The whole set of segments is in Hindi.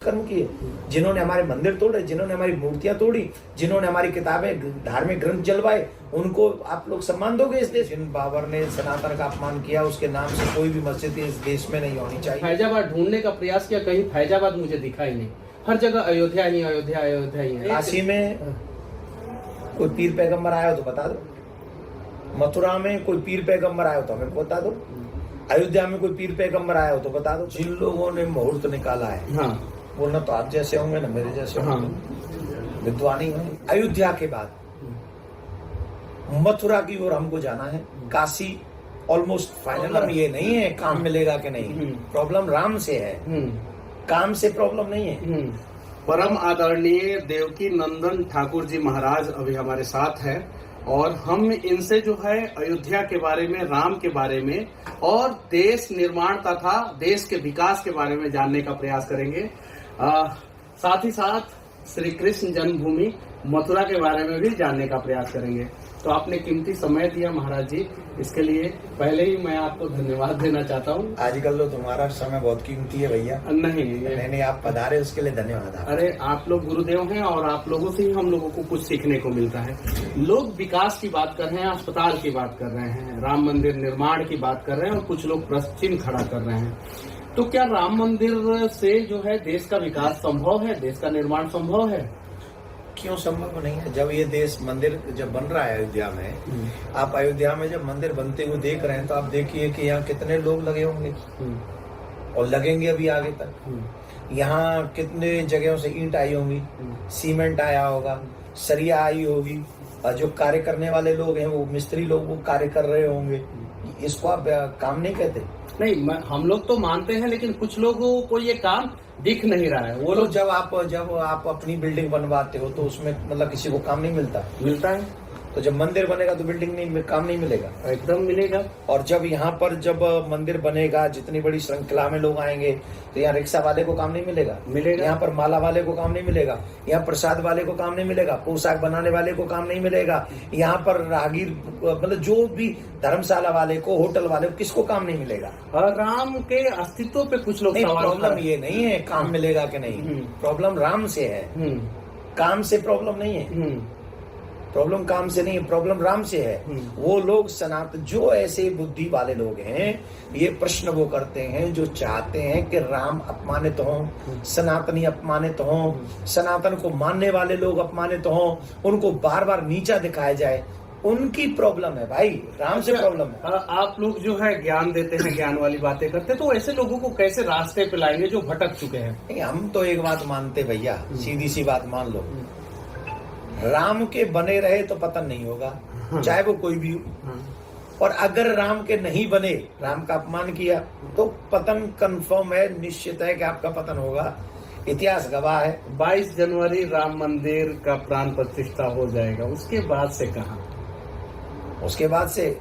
कर्म किए, जिन्होंने हमारे मंदिर तोड़े, जिन्होंने हमारी मूर्तियां तोड़ी, जिन्होंने हमारी किताबें धार्मिक ग्रंथ जलवाए, उनको आप लोग सम्मान दोगे इस देश? जिन बाबर ने सनातन का अपमान किया उसके नाम से कोई भी मस्जिद इस देश में नहीं होनी चाहिए। फैजाबाद ढूंढने का प्रयास किया, कहीं फैजाबाद मुझे दिखा ही नहीं, हर जगह अयोध्या ही अयोध्या अयोध्या ही है। काशी में कोई पीर पैगंबर आया हो तो बता दो, मथुरा में कोई पीर पैगंबर आया हो तो हमें बता दो, अयोध्या में कोई पीर पैगंबर आया हो तो बता दो। जिन लोगों ने मुहूर्त निकाला है, हाँ, वो न तो आप जैसे होंगे न मेरे जैसे होंगे, विद्वान ही होंगे। अयोध्या के बाद मथुरा की ओर हमको जाना है, काशी ऑलमोस्ट फाइनल। हम ये नहीं है काम मिलेगा कि नहीं, प्रॉब्लम राम से है, काम से प्रॉब्लम नहीं है। परम आदरणीय देवकी नंदन ठाकुर जी महाराज अभी हमारे साथ है और हम इनसे जो है अयोध्या के बारे में, राम के बारे में और देश निर्माण तथा देश के विकास के बारे में जानने का प्रयास करेंगे। साथ ही साथ श्री कृष्ण जन्मभूमि मथुरा के बारे में भी जानने का प्रयास करेंगे। तो आपने कीमती समय दिया महाराज जी, इसके लिए पहले ही मैं आपको धन्यवाद देना चाहता हूँ। आजकल तो तुम्हारा समय बहुत कीमती है भैया। नहीं, आप पधारे उसके लिए धन्यवाद। अरे आप लोग गुरुदेव हैं और आप लोगों से ही हम लोगों को कुछ सीखने को मिलता है। लोग विकास की बात कर रहे हैं, अस्पताल की बात कर रहे हैं, राम मंदिर निर्माण की बात कर रहे हैं और कुछ लोग प्रश्न चिन्ह खड़ा कर रहे हैं। तो क्या राम मंदिर से जो है देश का विकास संभव है, देश का निर्माण संभव है? क्यों संभव नहीं है? जब ये देश मंदिर जब बन रहा है अयोध्या में, आप अयोध्या में जब मंदिर बनते हुए देख रहे हैं तो आप देखिए कि यहाँ कितने लोग लगे होंगे और लगेंगे अभी आगे तक। यहाँ कितने जगहों से ईंट आई होंगी, सीमेंट आया होगा, सरिया आई होगी, और जो कार्य करने वाले लोग हैं वो मिस्त्री लोग वो कार्य कर रहे होंगे। इसको आप काम नहीं कहते? नहीं, हम लोग तो मानते हैं, लेकिन कुछ लोगों को ये काम दिख नहीं रहा है। वो लोग जब आप अपनी बिल्डिंग बनवाते हो तो उसमें मतलब किसी को काम नहीं मिलता है। तो जब मंदिर बनेगा तो बिल्डिंग नहीं काम नहीं मिलेगा? एकदम मिलेगा। और जब यहाँ पर जब मंदिर बनेगा, जितनी बड़ी श्रृंखला में लोग आएंगे तो यहाँ रिक्शा वाले को काम नहीं मिलेगा? यहाँ पर माला वाले को काम नहीं मिलेगा, यहाँ प्रसाद वाले को काम नहीं मिलेगा, पोशाक बनाने वाले को काम नहीं मिलेगा, यहाँ पर राहगीर मतलब जो भी धर्मशाला वाले को, होटल वाले को, किसको काम नहीं मिलेगा? राम के अस्तित्व पे कुछ लोग प्रॉब्लम ये नहीं है काम मिलेगा कि नहीं, प्रॉब्लम राम से है, काम से प्रॉब्लम नहीं है। प्रॉब्लम काम से नहीं है, प्रॉब्लम राम से है। वो लोग सनातन, जो ऐसे बुद्धि वाले लोग हैं, ये प्रश्न वो करते हैं जो चाहते हैं कि राम अपमानित हों, सनातनी अपमानित हों, सनातन को मानने वाले लोग अपमानित हों, उनको बार बार नीचा दिखाया जाए। उनकी प्रॉब्लम है भाई, राम से प्रॉब्लम है। आप लोग जो है ज्ञान देते हैं, ज्ञान वाली बातें करते हैं, तो ऐसे लोगों को कैसे रास्ते पे लाएंगे जो भटक चुके हैं? हम तो एक बात मानते भैया, सीधी सी बात मान लो, राम के बने रहे तो पतन नहीं होगा, चाहे वो कोई भी हो। और अगर राम के नहीं बने, राम का अपमान किया, तो पतन कंफर्म है, निश्चित है कि आपका पतन होगा। इतिहास गवाह है। 22 जनवरी राम मंदिर का प्राण प्रतिष्ठा हो जाएगा, उसके बाद से कहाँ? उसके बाद से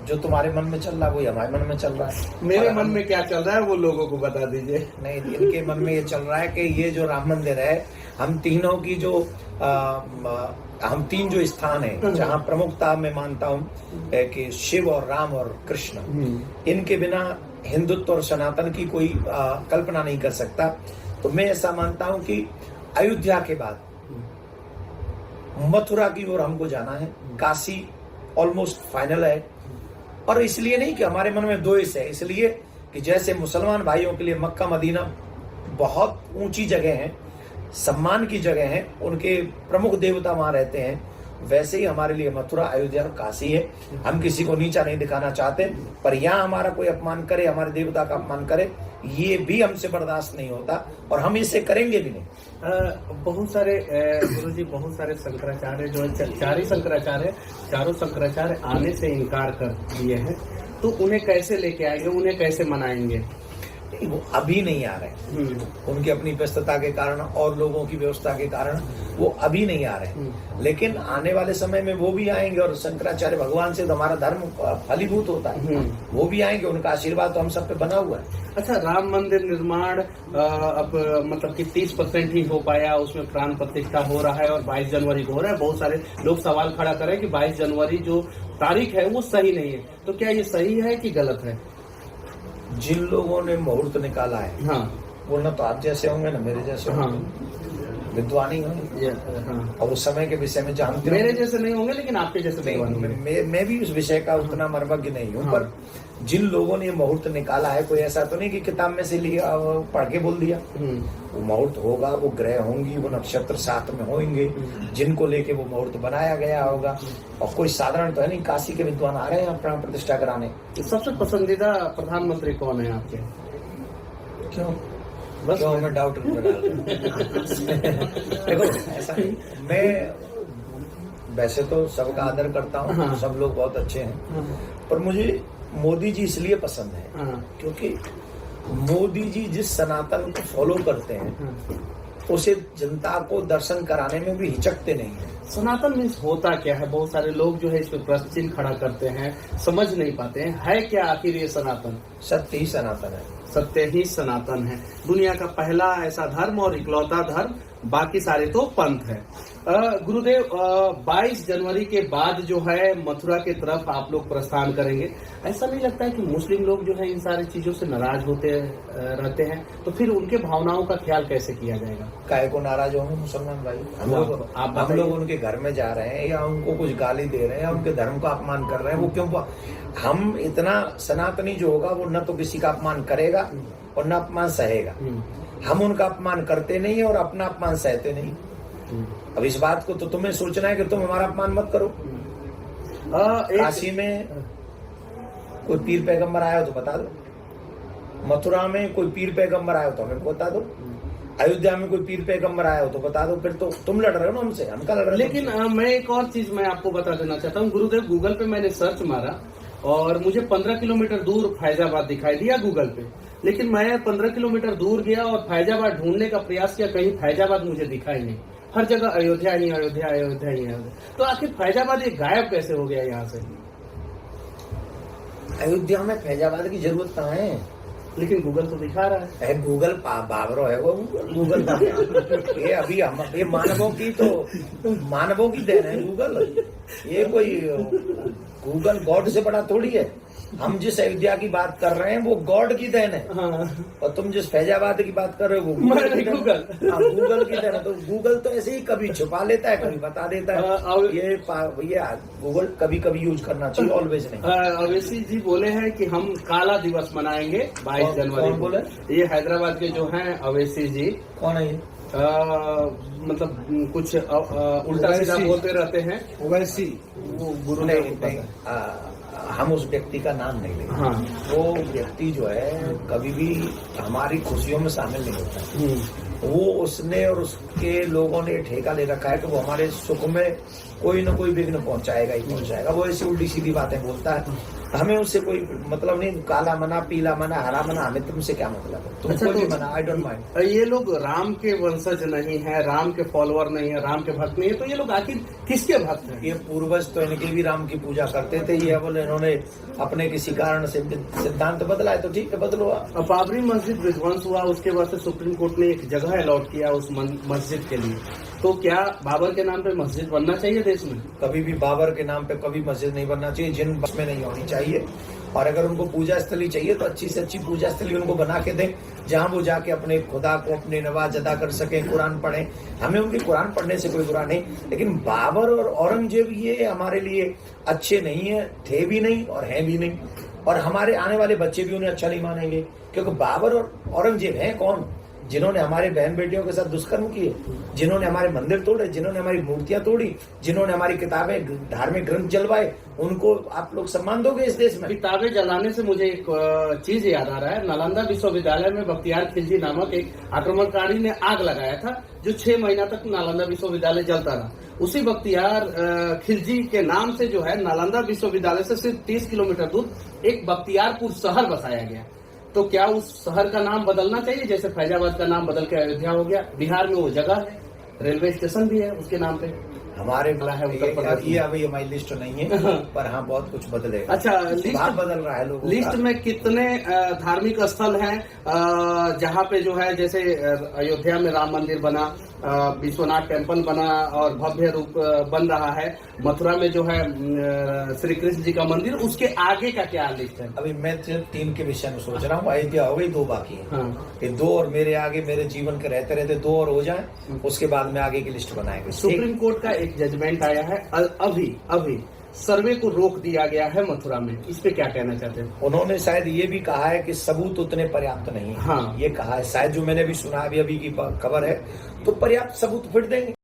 जो तुम्हारे मन में चल रहा है वही हमारे मन में चल रहा है। मेरे मन में क्या चल रहा है वो लोगों को बता दीजिए। नहीं, इनके मन में ये चल रहा है कि ये जो राम मंदिर है, हम तीनों की जो हम तीन जो स्थान है जहाँ प्रमुखता में मानता हूँ कि शिव और राम और कृष्ण, इनके बिना हिंदुत्व और सनातन की कोई कल्पना नहीं कर सकता। तो मैं ऐसा मानता हूँ कि अयोध्या के बाद मथुरा की ओर हमको जाना है, काशी ऑलमोस्ट फाइनल है। और इसलिए नहीं कि हमारे मन में द्वेष है, इसलिए कि जैसे मुसलमान भाइयों के लिए मक्का मदीना बहुत ऊंची जगह है, सम्मान की जगह है, उनके प्रमुख देवता वहां रहते हैं, वैसे ही हमारे लिए मथुरा, अयोध्या और काशी है। हम किसी को नीचा नहीं दिखाना चाहते, पर यहाँ हमारा कोई अपमान करे, हमारे देवता का अपमान करे, ये भी हमसे बर्दाश्त नहीं होता और हम इसे करेंगे भी नहीं। बहुत सारे गुरुजी, बहुत सारे शंकराचार्य जो है, चारों शंकराचार्य आने से इनकार कर दिए हैं, तो उन्हें कैसे लेके आएंगे, उन्हें कैसे मनाएंगे? वो अभी नहीं आ रहे, उनकी अपनी व्यस्तता के कारण और लोगों की व्यवस्था के कारण वो अभी नहीं आ रहे, लेकिन आने वाले समय में वो भी आएंगे। और शंकराचार्य भगवान से तो हमारा धर्म फलीभूत होता है, वो भी आएंगे, उनका आशीर्वाद तो हम सब पे बना हुआ है। अच्छा, राम मंदिर निर्माण अब मतलब कि 30% ही हो पाया, उसमें प्राण प्रतिष्ठा हो रहा है और 22 जनवरी को हो रहा है। बहुत सारे लोग सवाल खड़ा करें कि 22 जनवरी जो तारीख है वो सही नहीं है, तो क्या ये सही है कि गलत है? जिन लोगों ने मुहूर्त निकाला है, हाँ, बोलना तो आप जैसे होंगे ना मेरे जैसे हाँ। होंगे, विद्वान ही होंगे हाँ। और उस समय के विषय में जानते होंगे। मेरे जैसे नहीं होंगे लेकिन आपके जैसे नहीं, विद्वान होंगे। मैं भी उस विषय का उतना मर्मज्ञ नहीं हूँ, हाँ। पर जिन लोगों ने ये मुहूर्त निकाला है, कोई ऐसा तो नहीं कि किताब में से लिया और पढ़ के बोल दिया। वो मुहूर्त होगा, वो ग्रह होंगी, वो नक्षत्र साथ में होंगे, जिनको लेके वो मुहूर्त बनाया गया होगा। और कोई साधारण तो है नहीं, काशी के विद्वान आ रहे हैं प्राण प्रतिष्ठा कराने। सबसे पसंदीदा प्रधानमंत्री कौन है आपके? क्यों बस क्यों हमें डाउट डाल देखो ऐसा नहीं, मैं वैसे तो सबका आदर करता हूँ। हाँ। सब लोग बहुत अच्छे हैं, हाँ। पर मुझे मोदी जी इसलिए पसंद है हाँ। क्योंकि मोदी जी जिस सनातन को फॉलो करते हैं हाँ। उसे जनता को दर्शन कराने में भी हिचकते नहीं है। सनातन मीन्स होता क्या है? बहुत सारे लोग जो है इस पे प्रश्न चिन्ह खड़ा करते हैं, समझ नहीं पाते हैं है क्या आखिर ये सनातन? सत्य ही सनातन है। सत्य ही सनातन है, दुनिया का पहला ऐसा धर्म और इकलौता धर्म, बाकी सारे तो पंथ है। गुरुदेव 22 जनवरी के बाद जो है मथुरा के तरफ आप लोग प्रस्थान करेंगे। ऐसा नहीं लगता है कि मुस्लिम लोग जो है इन सारी चीजों से नाराज होते रहते हैं, तो फिर उनके भावनाओं का ख्याल कैसे किया जाएगा? काहे को नाराज होंगे मुसलमान भाई? हम लोग उनके घर में जा रहे हैं या उनको कुछ गाली दे रहे हैं या उनके धर्म का अपमान कर रहे हैं, वो क्यों? हम इतना सनातनी जो होगा वो न तो किसी का अपमान करेगा और न अपमान सहेगा। हम उनका अपमान करते नहीं और अपना अपमान सहते नहीं। अब इस बात को तो तुम्हें सोचना है कि तुम हमारा अपमान मत करो। काशी में कोई पीर पैगंबर आया हो तो बता दो, मथुरा में कोई पीर पैगंबर आया हो तो हमें बता दो, अयोध्या में कोई पीर पैगंबर आया हो तो बता दो। फिर तो तुम लड़ रहे हो ना हमसे, हम क्या लड़ रहे? लेकिन मैं एक और चीज मैं आपको बता देना चाहता हूँ गुरुदेव, गूगल पे मैंने सर्च मारा और मुझे 15 किलोमीटर दूर फैजाबाद दिखाई दिया गूगल पे, लेकिन मैं 15 किलोमीटर दूर गया और फैजाबाद ढूंढने का प्रयास किया, कहीं फैजाबाद मुझे दिखा ही नहीं। हर जगह अयोध्या ही अयोध्या अयोध्या ही है। तो आखिर फैजाबाद ये गायब कैसे हो गया यहाँ से? अयोध्या में फैजाबाद की जरूरत कहाँ है? लेकिन गूगल तो दिखा रहा है। गूगल बाबरो है वो, गूगल का ये अभी हम ये मानवों की देन है गूगल। ये कोई गूगल गॉड से बड़ा थोड़ी है। हम जिस अयोध्या की बात कर रहे हैं वो गॉड की देन है। हाँ। और तुम जिस फैजाबाद की बात कर रहे हो वो गूगल की देन है। तो गूगल तो ऐसे ही कभी छुपा लेता है, कभी बता देता है। ये गूगल कभी कभी यूज करना चाहिए, ऑलवेज नहीं। अवैसी जी बोले हैं कि हम काला दिवस मनाएंगे 22 जनवरी। कौन बोले? ये हैदराबाद के जो हैं अवैसी जी। कौन है ये? मतलब कुछ उल्टा सीधा बोलते रहते हैं। ओवैसी वो गुरु नहीं, हम उस व्यक्ति का नाम नहीं लेंगे। हाँ। वो व्यक्ति जो है कभी भी हमारी खुशियों में शामिल नहीं होता। वो उसने और उसके लोगों ने ठेका ले रखा है कि वो हमारे सुख में कोई न कोई विघ्न पहुंचाएगा ही पहुंचाएगा। वो ऐसी उल्टी सीधी बातें बोलता है, हमें उससे कोई मतलब नहीं। काला मना, पीला मना, हरा मना, हमें तुमसे क्या मतलब है? तुम कोई भी मना, आई डोंट माइंड। ये लोग राम के वंशज नहीं है, राम के फॉलोअर नहीं है, राम के भक्त नहीं है, तो ये लोग आखिर किसके भक्त हैं? ये पूर्वज तो इनके भी राम की पूजा करते थे। ये अब इन्होंने अपने किसी कारण से सिद्धांत बदला है तो ठीक है, बदलो आप। बाबरी मस्जिद विध्वंस हुआ, उसके बाद से सुप्रीम कोर्ट ने एक जगह अलॉट किया उस मस्जिद के लिए। तो क्या बाबर के नाम पे मस्जिद बनना चाहिए देश में? कभी भी बाबर के नाम पे कभी मस्जिद नहीं बनना चाहिए। जिन बस में नहीं होनी चाहिए। और अगर उनको पूजा स्थली चाहिए तो अच्छी से अच्छी पूजा स्थली उनको बना के दें, जहां वो जाके अपने खुदा को अपने नवाज अदा कर सके, कुरान पढ़ें। हमें उनकी कुरान पढ़ने से कोई बुरा नहीं, लेकिन बाबर और औरंगजेब ये हमारे लिए अच्छे नहीं है, थे भी नहीं और हैं भी नहीं। और हमारे आने वाले बच्चे भी उन्हें अच्छा नहीं मानेंगे, क्योंकि बाबर और औरंगजेब हैं कौन? जिन्होंने हमारे बहन बेटियों के साथ दुष्कर्म किए, जिन्होंने हमारे मंदिर तोड़े, जिन्होंने हमारी मूर्तियां तोड़ी, जिन्होंने हमारी किताबें, धार्मिक ग्रंथ जलवाए, उनको आप लोग सम्मान दोगे इस देश में? किताबें जलाने से मुझे एक चीज याद आ रहा है। नालंदा विश्वविद्यालय में बख्तियार खिलजी नामक एक आक्रमणकारी ने आग लगाया था, जो 6 महीना तक नालंदा विश्वविद्यालय जलता रहा। उसी बख्तियार खिलजी के नाम से जो है नालंदा विश्वविद्यालय से सिर्फ 30 किलोमीटर दूर एक बख्तियारपुर शहर बसाया गया। तो क्या उस शहर का नाम बदलना चाहिए, जैसे फैजाबाद का नाम बदल के अयोध्या हो गया? बिहार में वो जगह है, रेलवे स्टेशन भी है उसके नाम पे। हमारे है उत्तर प्रदेश। ये अभी हमारी लिस्ट नहीं है, पर हाँ बहुत कुछ बदलेगा। अच्छा, लिस्ट बदल रहा है लोगों लिस्ट में कितने धार्मिक स्थल हैं जहाँ पे जो है, जैसे अयोध्या में राम मंदिर बना, विश्वनाथ टेम्पल बना और भव्य रूप बन रहा है। मथुरा में जो है श्री कृष्ण जी का मंदिर, उसके आगे का क्या लिस्ट है? अभी मैं सिर्फ 3 के विषय में सोच रहा हूँ। अयोध्या हो गई, 2 बाकी है। हाँ। ये 2 और मेरे आगे, मेरे जीवन के रहते रहते 2 और हो जाए, उसके बाद में आगे की लिस्ट बनाएंगे। सुप्रीम कोर्ट का एक जजमेंट आया है, अभी सर्वे को रोक दिया गया है मथुरा में, इस पे क्या कहना चाहते हैं? उन्होंने शायद ये भी कहा है कि सबूत उतने पर्याप्त नहीं है। हाँ। ये कहा है शायद, जो मैंने भी सुना, अभी की खबर है, तो पर्याप्त सबूत फिर देंगे।